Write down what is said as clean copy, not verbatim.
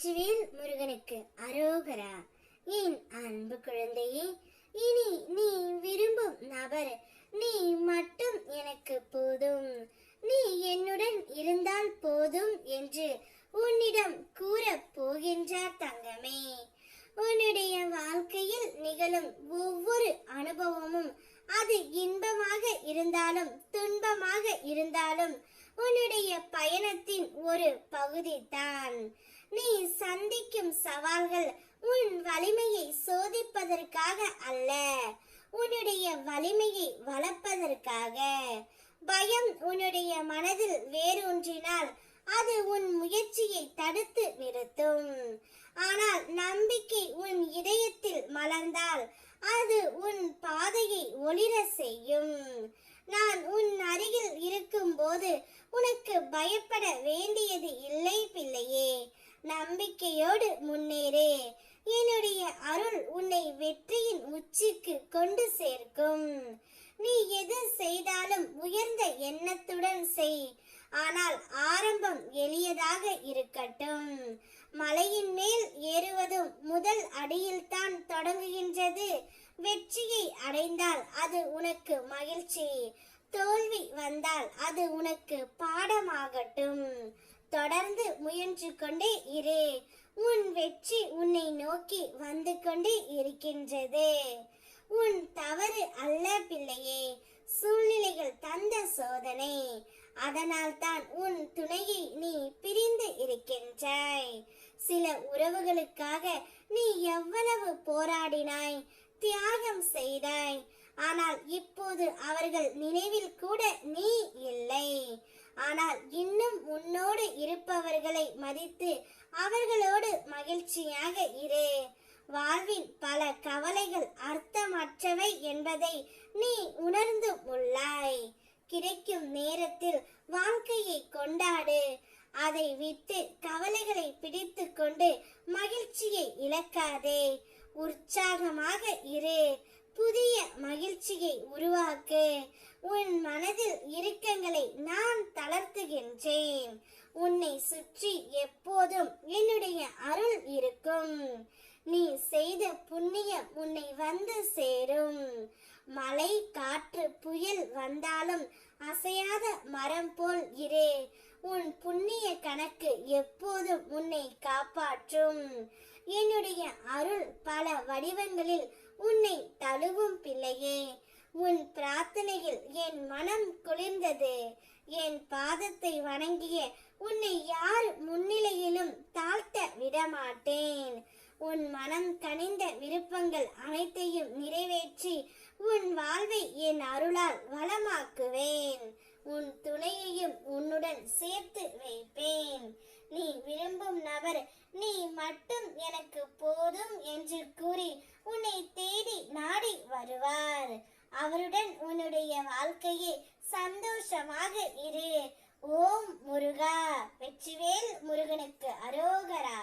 வெற்றிவேல் முருகனுக்கு அரோகரா. என் அன்பு குழந்தையே, இனி நீ விரும்பும் நபர் நீ மட்டும் எனக்கு போதும், நீ என்னுடன் இருந்தால் போதும் என்று உன்னிடம் கூறப் போகின்றார் தங்கமே. உன்னுடைய வாழ்க்கையில் நிகழும் ஒவ்வொரு அனுபவமும் அது இன்பமாக இருந்தாலும் துன்பமாக இருந்தாலும் உன்னுடைய பயணத்தின் ஒரு பகுதி தான். நீ சந்திக்கும் சவால்கள் உன் வலிமையை சோதிப்பதற்காக அல்ல, உன்னுடைய வலிமையை வளர்ப்பதற்காக. பயம் உன்னுடைய மனதில் வேரூன்றினால் அது உன் முயற்சியை தடுத்து நிறுத்தும். ஆனால் நம்பிக்கை உன் இதயத்தில் மலர்ந்தால் அது உன் பாதையை ஒளிர செய்யும். நான் உன் அருகில் இருக்கும் போது உனக்கு பயப்பட வேண்டியது இல்லை பிள்ளையே. நம்பிக்கையோடு முன்னேறு. என்னுடைய அருள் உன்னை வெற்றியின் உச்சிக்கு கொண்டு சேர்க்கும். நீ எது செய்தாலும் உயர்ந்த எண்ணத்துடன் செய், ஆனால் ஆரம்பம் எளியதாக இருக்கட்டும். மலையின் மேல் ஏறுவதும் முதல் அடியில் தான் தொடங்குகின்றது. வெற்றியை அடைந்தால் அது உனக்கு மகிழ்ச்சி, தோல்வி வந்தால் அது உனக்கு பாடமாகட்டும். தொடர்ந்து முயன்று கொண்டே இரு. உன் வெற்றி உன்னை நோக்கி வந்து கொண்டே இருக்கின்றது. உன் தவறு அல்ல பிள்ளையே, சூழ்நிலைகள் தந்த சோதனை. அதனால் தான் உன் துணையை நீ பிரிந்து இருக்கின்றாய். சில உறவுகளுக்காக நீ எவ்வளவு போராடினாய், தியாகம் செய்தாய். ஆனால் இப்போது அவர்கள் நினைவில் கூட நீ இல்லை. ஆனால் இன்னும் உன்னோடு இருப்பவர்களை மதித்து அவர்களோடு மகிழ்ச்சியாக இரு. வாழ்வின் பல கவலைகள் அர்த்தமற்றவை என்பதை நீ உணர்ந்து உள்ளாய். கிடைக்கும் நேரத்தில் வாழ்க்கையை கொண்டாடு. அதை விட்டு கவலைகளை பிடித்து கொண்டு மகிழ்ச்சியை இழக்காதே. உற்சாகமாக இரு. புதிய மகிழ்ச்சியை உருவாக்கு. உன் மனதில் இறுக்கங்களை நான் தளர்த்துகின்றேன். உன்னை சுற்றி எப்போதும் என்னுடைய அருள் இருக்கும். நீ செய்த புண்ணியம் உன்னை வந்து சேரும். மழை காற்று புயல் வந்தாலும் அசையாத மரம் போல் இரு. உன் புண்ணிய கணக்கு எப்போதும் உன்னை காப்பாற்றும். என்னுடைய அருள் பல வடிவங்களில் உன்னை தழுவும் பிள்ளையே. உன் பிரார்த்தனையில் என் மனம் குளிர்ந்தது. என் பாதத்தை வணங்கிய உன்னை யார் முன்னிலையிலும் தாழ்த்த விடமாட்டேன். உன் மனம் கனிந்த விருப்பங்கள் அனைத்தையும் நிறைவேற்றி உன் வாழ்வை என் அருளால் வளமாக்குவேன். உன் துணையையும் உன்னுடன் சேர்த்து வைப்பேன். நீ விரும்பும் நபர் நீ மட்டும் எனக்கு போதும் என்று கூறி உன்னை தேடி நாடி வருவார். அவருடன் உன்னுடைய வாழ்க்கையை சந்தோஷமாக இரு. ஓம் முருகா. வெற்றிவேல் முருகனுக்கு அரோகரா.